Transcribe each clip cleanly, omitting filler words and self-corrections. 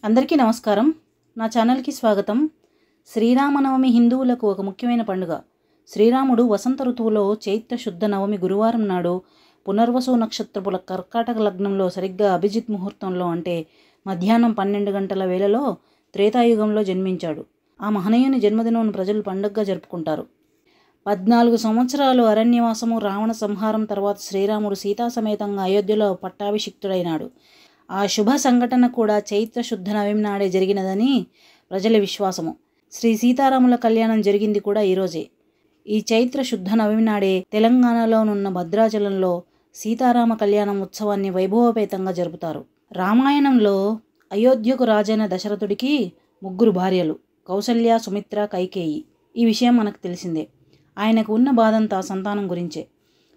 అందరికీ నమస్కారం. నా ఛానల్కి స్వాగతం. శ్రీరామనవమి హిందువులకు ఒక ముఖ్యమైన పండుగ. శ్రీరాముడు వసంత ఋతువులో చైత్ర శుద్ధ నవమి గురువారం నాడు పునర్వసు నక్షత్రపుల కర్కాటక లగ్నంలో సరిగ్గా అభిజిత్ ముహూర్తంలో అంటే మధ్యాహ్నం 12 గంటల వేళలో త్రేతాయుగంలో జన్మించాడు. ఆ మహనీయుని జన్మదినం ప్రజలు పండుగగా జరుపుకుంటారు. 14 సంవత్సరాలు అరణ్యవాసము, రావణ సంహారం తర్వాత శ్రీరాముడు సీతా సమేతంగా అయోధ్యలో పట్టాభిషిక్తుడైనాడు. ఆ శుభ సంఘటన కూడా చైత్ర శుద్ధ నవమి నాడే జరిగినదని ప్రజల విశ్వాసము. శ్రీ సీతారాముల కళ్యాణం జరిగింది కూడా ఈరోజే. ఈ చైత్ర శుద్ధ నవమి నాడే తెలంగాణలోనున్న భద్రాచలంలో సీతారామ కళ్యాణం ఉత్సవాన్ని వైభవపేతంగా జరుపుతారు. రామాయణంలో అయోధ్యకు రాజైన దశరథుడికి 3 భార్యలు, కౌసల్య, సుమిత్ర, కైకేయి. ఈ విషయం మనకు తెలిసిందే. ఆయనకు ఉన్న బాధంతా సంతానం గురించే.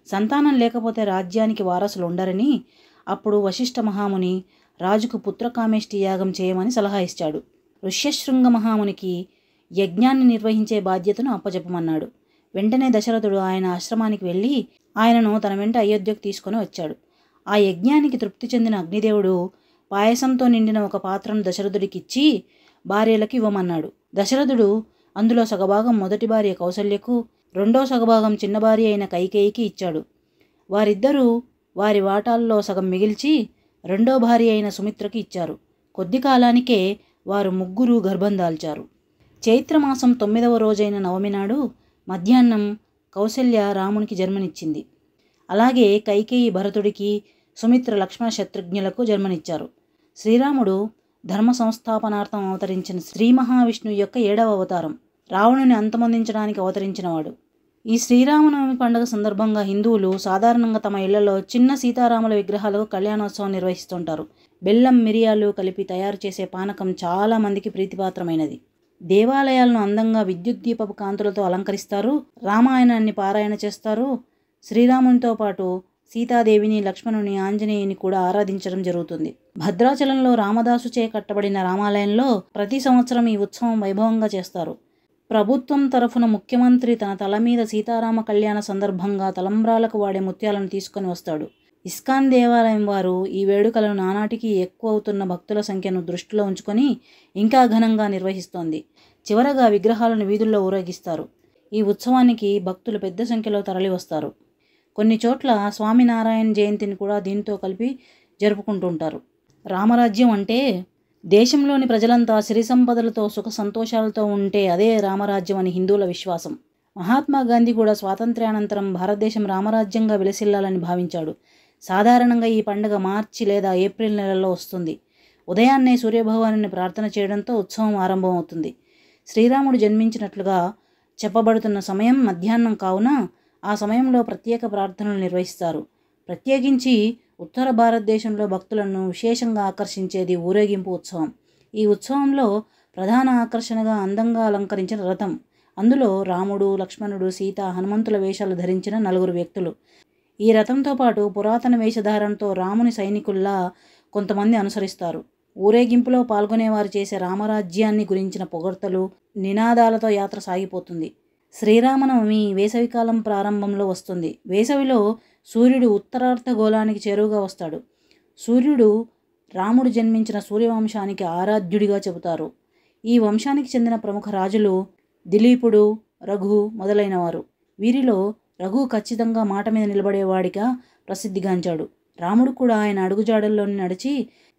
సంతానం లేకపోతే రాజ్యానికి వారసులు ఉండరని అప్పుడు వశిష్ఠ మహాముని రాజుకు పుత్రకామేష్టి యాగం చేయమని సలహా ఇచ్చాడు. ఋష్యశృంగ మహామునికి యజ్ఞాన్ని నిర్వహించే బాధ్యతను అప్పచెప్పమన్నాడు. వెంటనే దశరథుడు ఆయన ఆశ్రమానికి వెళ్ళి ఆయనను తన వెంట అయోధ్యకు తీసుకొని వచ్చాడు. ఆ యజ్ఞానికి తృప్తి చెందిన అగ్నిదేవుడు పాయసంతో నిండిన ఒక పాత్రను దశరథుడికిచ్చి భార్యలకు ఇవ్వమన్నాడు. దశరథుడు అందులో సగభాగం మొదటి భార్య కౌసల్యకు, రెండో సగభాగం చిన్న భార్య అయిన కైకేయికి ఇచ్చాడు. వారిద్దరూ వారి వాటాల్లో సగం మిగిల్చి రెండో భార్య అయిన సుమిత్రకి ఇచ్చారు. కొద్ది కాలానికే వారు 3 గర్భం దాల్చారు. చైత్రమాసం 9వ రోజైన నవమి నాడు మధ్యాహ్నం కౌసల్య రామునికి జన్మనిచ్చింది. అలాగే కైకేయి భరతుడికి, సుమిత్ర లక్ష్మణ శత్రుఘ్నులకు జన్మనిచ్చారు. శ్రీరాముడు ధర్మ సంస్థాపనార్థం అవతరించిన శ్రీ మహావిష్ణువు యొక్క 7వ అవతారం. రావణుని అంతమొందించడానికి అవతరించినవాడు. ఈ శ్రీరామనవమి పండుగ సందర్భంగా హిందువులు సాధారణంగా తమ ఇళ్లలో చిన్న సీతారాముల విగ్రహాలకు కళ్యాణోత్సవం నిర్వహిస్తుంటారు. బెల్లం, మిరియాలు కలిపి తయారు చేసే పానకం చాలా మందికి ప్రీతిపాత్రమైనది. దేవాలయాలను అందంగా విద్యుత్ దీపపు కాంతులతో అలంకరిస్తారు. రామాయణాన్ని పారాయణ చేస్తారు. శ్రీరామునితో పాటు సీతాదేవిని, లక్ష్మణుని, ఆంజనేయుని కూడా ఆరాధించడం జరుగుతుంది. భద్రాచలంలో రామదాసుచే కట్టబడిన రామాలయంలో ప్రతి సంవత్సరం ఈ ఉత్సవం వైభవంగా చేస్తారు. ప్రభుత్వం తరఫున ముఖ్యమంత్రి తన తల మీద సీతారామ కళ్యాణ సందర్భంగా తలంబ్రాలకు వాడే ముత్యాలను తీసుకొని వస్తాడు. ఇస్కాన్ దేవాలయం వారు ఈ వేడుకలను నానాటికి ఎక్కువ అవుతున్న భక్తుల సంఖ్యను దృష్టిలో ఉంచుకొని ఇంకా ఘనంగా నిర్వహిస్తోంది. చివరగా విగ్రహాలను వీధుల్లో ఊరేగిస్తారు. ఈ ఉత్సవానికి భక్తులు పెద్ద సంఖ్యలో తరలి వస్తారు. కొన్ని చోట్ల స్వామినారాయణ జయంతిని కూడా దీంతో కలిపి జరుపుకుంటుంటారు. రామరాజ్యం అంటే దేశంలోని ప్రజలంతా సిరి సంపదలతో సుఖ సంతోషాలతో ఉంటే అదే రామరాజ్యం అని హిందువుల విశ్వాసం. మహాత్మా గాంధీ కూడా స్వాతంత్ర్యానంతరం భారతదేశం రామరాజ్యంగా విలసిల్లాలని భావించాడు. సాధారణంగా ఈ పండుగ మార్చి లేదా ఏప్రిల్ నెలలో వస్తుంది. ఉదయాన్నే సూర్యభగవానుని ప్రార్థన చేయడంతో ఉత్సవం ఆరంభమవుతుంది. శ్రీరాముడు జన్మించినట్లుగా చెప్పబడుతున్న సమయం మధ్యాహ్నం కావున ఆ సమయంలో ప్రత్యేక ప్రార్థనలు నిర్వహిస్తారు. ప్రత్యేకించి ఉత్తర భారతదేశంలో భక్తులను విశేషంగా ఆకర్షించేది ఊరేగింపు ఉత్సవం. ఈ ఉత్సవంలో ప్రధాన ఆకర్షణగా అందంగా అలంకరించిన రథం. అందులో రాముడు, లక్ష్మణుడు, సీత, హనుమంతుల వేషాలు ధరించిన 4 వ్యక్తులు. ఈ రథంతో పాటు పురాతన వేషధారణతో రాముని సైనికుల్లా కొంతమంది అనుసరిస్తారు. ఊరేగింపులో పాల్గొనేవారు చేసే రామరాజ్యాన్ని గురించిన పొగడ్తలు, నినాదాలతో యాత్ర సాగిపోతుంది. శ్రీరామనవమి వేసవికాలం ప్రారంభంలో వస్తుంది. వేసవిలో సూర్యుడు ఉత్తరార్ధగోళానికి చేరువగా వస్తాడు. సూర్యుడు రాముడు జన్మించిన సూర్యవంశానికి ఆరాధ్యుడిగా చెబుతారు. ఈ వంశానికి చెందిన ప్రముఖ రాజులు దిలీపుడు, రఘు మొదలైనవారు. వీరిలో రఘు ఖచ్చితంగా మాట మీద నిలబడేవాడిగా ప్రసిద్ధిగాంచాడు. రాముడు కూడా ఆయన అడుగుజాడల్లోని నడిచి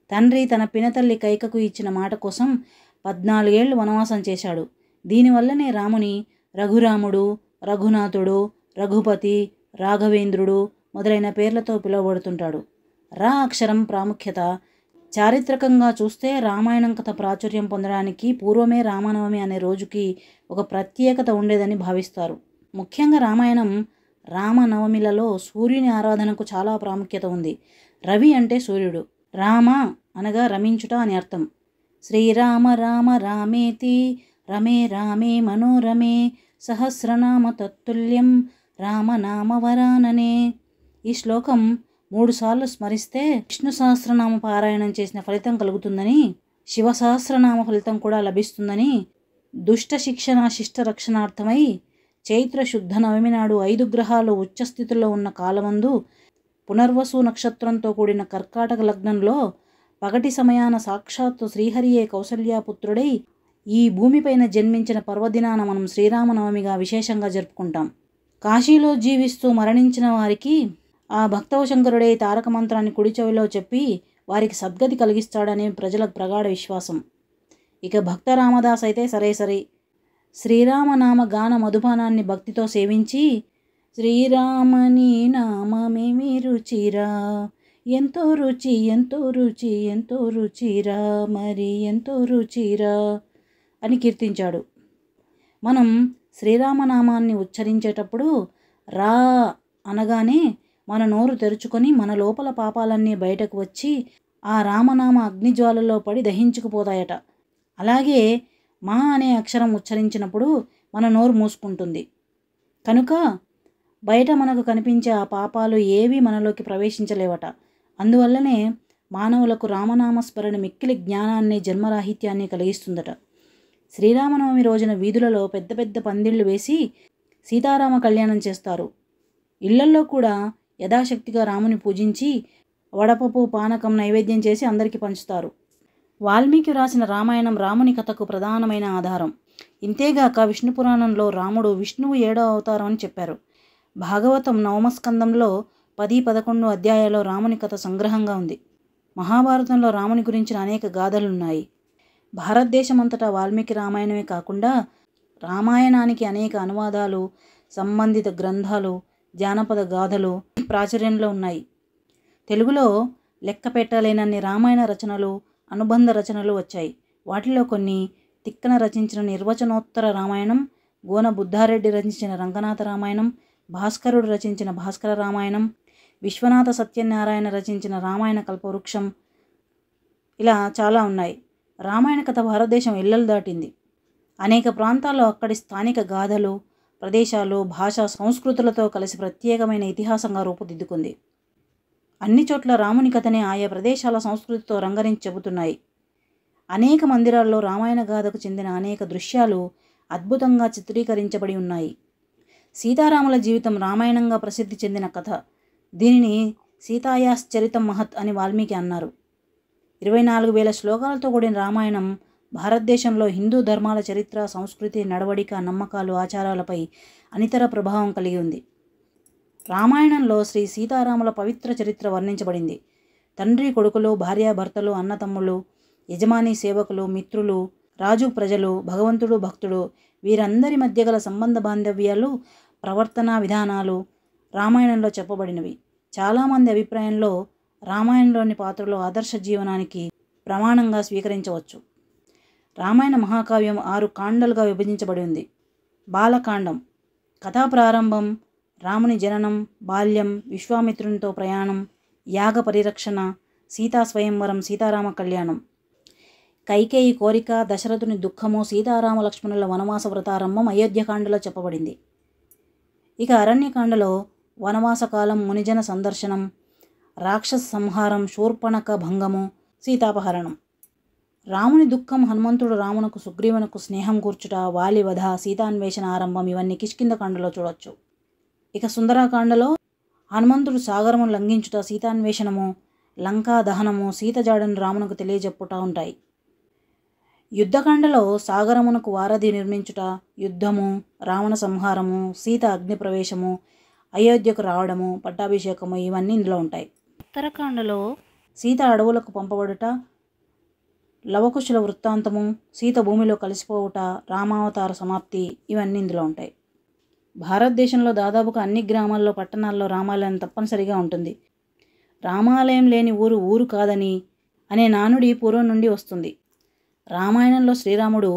తండ్రి తన పినతల్లి కైకకు ఇచ్చిన మాట కోసం 14 ఏళ్లు వనవాసం చేశాడు. దీనివల్లనే రాముని రఘురాముడు, రఘునాథుడు, రఘుపతి, రాఘవేంద్రుడు మొదలైన పేర్లతో పిలువబడుతుంటాడు. రా అక్షరం ప్రాముఖ్యత చారిత్రకంగా చూస్తే రామాయణం కథ ప్రాచుర్యం పొందడానికి పూర్వమే రామనవమి అనే రోజుకి ఒక ప్రత్యేకత ఉండేదని భావిస్తారు. ముఖ్యంగా రామాయణం, రామనవమిలలో సూర్యుని ఆరాధనకు చాలా ప్రాముఖ్యత ఉంది. రవి అంటే సూర్యుడు, రామ అనగా రమించుట అని అర్థం. శ్రీరామ రామ రామేతి రమే రామే మనోరమే సహస్రనామ తత్తుల్యం రామనామవరాననే. ఈ శ్లోకం 3 సార్లు స్మరిస్తే విష్ణు సహస్రనామ పారాయణం చేసిన ఫలితం కలుగుతుందని, శివ సహస్రనామ ఫలితం కూడా లభిస్తుందని, దుష్ట శిక్షణ శిష్ట రక్షణార్థమై చైత్ర శుద్ధ నవమి నాడు 5 గ్రహాలు ఉచ్చస్థితిలో ఉన్న కాలమందు పునర్వసు నక్షత్రంతో కూడిన కర్కాటక లగ్నంలో పగటి సమయాన సాక్షాత్తు శ్రీహరియే కౌసల్యాపుత్రుడై ఈ భూమిపైన జన్మించిన పర్వదినాన మనం శ్రీరామనవమిగా విశేషంగా జరుపుకుంటాం. కాశీలో జీవిస్తూ మరణించిన వారికి ఆ భక్తవశంకరుడే తారక మంత్రాన్ని కుడి చెవిలో చెప్పి వారికి సద్గతి కలిగిస్తాడని ప్రజల ప్రగాఢ విశ్వాసం. ఇక భక్త రామదాస్ అయితే సరే శ్రీరామనామ గాన మధుపానాన్ని భక్తితో సేవించి శ్రీరామని నామమేమి రుచిరా, ఎంతో రుచి ఎంతో రుచి ఎంతో రుచిరా, మరి ఎంతో రుచిరా అని కీర్తించాడు. మనం శ్రీరామనామాన్ని ఉచ్చరించేటప్పుడు రా అనగానే మన నోరు తెరుచుకొని మన లోపల పాపాలన్నీ బయటకు వచ్చి ఆ రామనామ అగ్నిజ్వాలలో పడి దహించుకుపోతాయట. అలాగే మా అనే అక్షరం ఉచ్చరించినప్పుడు మన నోరు మూసుకుంటుంది. కనుక బయట మనకు కనిపించే ఆ పాపాలు ఏవి మనలోకి ప్రవేశించలేవట. అందువల్లనే మానవులకు రామనామస్మరణ మిక్కిలి జ్ఞానాన్ని జన్మరాహిత్యాన్ని కలిగిస్తుందట. శ్రీరామనవమి రోజున వీధులలో పెద్ద పెద్ద పందిళ్లు వేసి సీతారామ కళ్యాణం చేస్తారు. ఇళ్లల్లో కూడా యథాశక్తిగా రాముని పూజించి వడపప్పు పానకం నైవేద్యం చేసి అందరికీ పంచుతారు. వాల్మీకి వ్రాసిన రామాయణం రాముని కథకు ప్రధానమైన ఆధారం. ఇంతేగాక విష్ణు పురాణంలో రాముడు విష్ణువు 7వ అవతారం అని చెప్పారు. భాగవతం 9వ స్కందంలో 10-11 అధ్యాయాల్లో రాముని కథ సంగ్రహంగా ఉంది. మహాభారతంలో రాముని గురించిన అనేక గాథలున్నాయి. భారతదేశమంతటా వాల్మీకి రామాయణమే కాకుండా రామాయణానికి అనేక అనువాదాలు, సంబంధిత గ్రంథాలు, జానపద గాథలు ప్రాచుర్యంలో ఉన్నాయి. తెలుగులో లెక్క పెట్టలేనన్ని రామాయణ రచనలు, అనుబంధ రచనలు వచ్చాయి. వాటిలో కొన్ని తిక్కన రచించిన నిర్వచనోత్తర రామాయణం, గోన బుద్ధారెడ్డి రచించిన రంగనాథ రామాయణం, భాస్కరుడు రచించిన భాస్కర రామాయణం, విశ్వనాథ సత్యనారాయణ రచించిన రామాయణ కల్పవృక్షం, ఇలా చాలా ఉన్నాయి. రామాయణ కథ భారతదేశం ఇళ్లలు దాటింది. అనేక ప్రాంతాల్లో అక్కడి స్థానిక గాథలు, ప్రదేశాలు, భాష, సంస్కృతులతో కలిసి ప్రత్యేకమైన ఇతిహాసంగా రూపుదిద్దుకుంది. అన్ని చోట్ల రాముని కథనే ఆయా ప్రదేశాల సంస్కృతితో రంగరించి చెబుతున్నాయి. అనేక మందిరాల్లో రామాయణ గాథకు చెందిన అనేక దృశ్యాలు అద్భుతంగా చిత్రీకరించబడి ఉన్నాయి. సీతారాముల జీవితం రామాయణంగా ప్రసిద్ధి చెందిన కథ. దీనిని సీతాయాశ్చరితం మహత్ అని వాల్మీకి అన్నారు. 24,000 శ్లోకాలతో కూడిన రామాయణం భారతదేశంలో హిందూ ధర్మాల చరిత్ర, సంస్కృతి, నడవడిక, నమ్మకాలు, ఆచారాలపై అనితర ప్రభావం కలిగి ఉంది. రామాయణంలో శ్రీ సీతారాముల పవిత్ర చరిత్ర వర్ణించబడింది. తండ్రి కొడుకులు, భార్యాభర్తలు, అన్నతమ్ములు, యజమాని సేవకులు, మిత్రులు, రాజు ప్రజలు, భగవంతుడు భక్తుడు, వీరందరి మధ్య గల సంబంధ బాంధవ్యాలు, ప్రవర్తనా విధానాలు రామాయణంలో చెప్పబడినవి. చాలామంది అభిప్రాయంలో రామాయణంలోని పాత్రలు ఆదర్శ జీవనానికి ప్రమాణంగా స్వీకరించవచ్చు. రామాయణ మహాకావ్యం 6 కాండలుగా విభజించబడి ఉంది. బాలకాండం కథా ప్రారంభం, రాముని జననం, బాల్యం, విశ్వామిత్రునితో ప్రయాణం, యాగ పరిరక్షణ, సీతా స్వయంవరం, సీతారామ కళ్యాణం. కైకేయి కోరిక, దశరథుని దుఃఖము, సీతారామ లక్ష్మణుల వనవాస వ్రతారంభం అయోధ్యకాండలో చెప్పబడింది. ఇక అరణ్యకాండలో వనవాసకాలం, మునిజన సందర్శనం, రాక్షస సంహారం, శూర్పణఖ భంగము, సీతాపహరణం. రాముని దుఃఖం, హనుమంతుడు రామునకు సుగ్రీవునకు స్నేహం కూర్చుట, వాలి వధ, సీతాన్వేషణ ఆరంభం ఇవన్నీ కిష్కింధకాండలో చూడొచ్చు. ఇక సుందరాకాండలో హనుమంతుడు సాగరమును లంఘించుట, సీతాన్వేషణము, లంకా దహనము, సీత జాడను రామునకు తెలియజెప్పుట ఉంటాయి. యుద్ధకాండలో సాగరమునకు వారధి నిర్మించుట, యుద్ధము, రావణ సంహారము, సీత అగ్నిప్రవేశము, అయోధ్యకు రావడము, పట్టాభిషేకము ఇవన్నీ ఇందులో ఉంటాయి. ఉత్తరకాండలో సీత అడవులకు పంపబడుట, లవకుశుల వృత్తాంతము, సీత భూమిలో కలిసిపోవుట, రామావతార సమాప్తి ఇవన్నీ ఇందులో ఉంటాయి. భారతదేశంలో దాదాపుగా అన్ని గ్రామాల్లో, పట్టణాల్లో రామాలయం తప్పనిసరిగా ఉంటుంది. రామాలయం లేని ఊరు ఊరు కాదని అనే నానుడి పూర్వం నుండి వస్తుంది. రామాయణంలో శ్రీరాముడు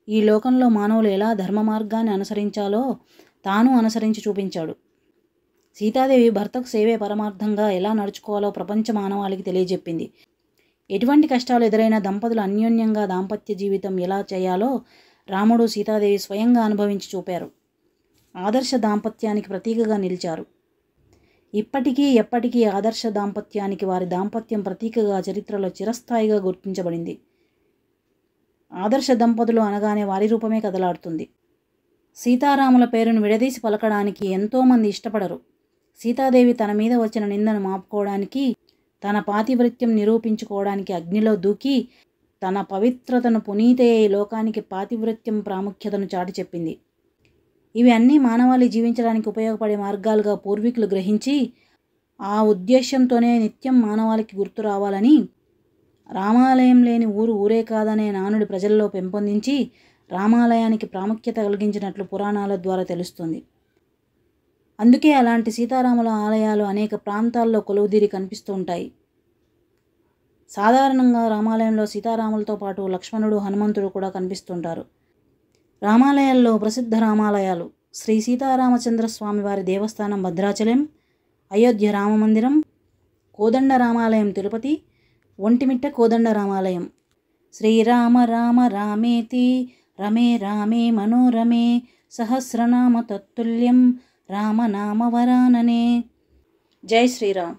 ఈ లోకంలో మానవులు ఎలా ధర్మ మార్గాన్ని అనుసరించాలో తాను అనుసరించి చూపించాడు. సీతాదేవి భర్తకు సేవే పరమార్థంగా ఎలా నడుచుకోవాలో ప్రపంచ మానవాళికి తెలియజెప్పింది. ఎటువంటి కష్టాలు ఎదురైనా దంపతులు అన్యోన్యంగా దాంపత్య జీవితం ఎలా చేయాలో రాముడు, సీతాదేవి స్వయంగా అనుభవించి చూపారు. ఆదర్శ దాంపత్యానికి ప్రతీకగా నిలిచారు. ఇప్పటికీ ఎప్పటికీ ఆదర్శ దాంపత్యానికి వారి దాంపత్యం ప్రతీకగా చరిత్రలో చిరస్థాయిగా గుర్తించబడింది. ఆదర్శ దంపతులు అనగానే వారి రూపమే కదలాడుతుంది. సీతారాముల పేరును విడదీసి పలకడానికి ఎంతోమంది ఇష్టపడరు. సీతాదేవి తన మీద వచ్చిన నిందను మాపుకోవడానికి తన పాతివ్రత్యం నిరూపించుకోవడానికి అగ్నిలో దూకి తన పవిత్రతను పునీతే లోకానికి పాతివ్రత్యం ప్రాముఖ్యతను చాటి చెప్పింది. ఇవి అన్నీ మానవాళి జీవించడానికి ఉపయోగపడే మార్గాలుగా పూర్వీకులు గ్రహించి ఆ ఉద్దేశ్యంతోనే నిత్యం మానవాళికి గుర్తు రావాలని రామాలయం లేని ఊరు ఊరే కాదనే నానుడి ప్రజల్లో పెంపొందించి రామాలయానికి ప్రాముఖ్యత కలిగించినట్లు పురాణాల ద్వారా తెలుస్తుంది. అందుకే అలాంటి సీతారాముల ఆలయాలు అనేక ప్రాంతాల్లో కొలువుదీరి కనిపిస్తూ ఉంటాయి. సాధారణంగా రామాలయంలో సీతారాములతో పాటు లక్ష్మణుడు, హనుమంతుడు కూడా కనిపిస్తుంటారు. రామాలయాల్లో ప్రసిద్ధ రామాలయాలు: శ్రీ సీతారామచంద్ర స్వామి వారి దేవస్థానం భద్రాచలం, అయోధ్య రామమందిరం, కోదండ రామాలయం తిరుపతి, ఒంటిమిట్ట కోదండ రామాలయం. శ్రీరామ రామ రామేతి రమే రామే మనోరమే సహస్రనామ తత్తుల్యం రామనామ వరాననే. జై శ్రీరామ్.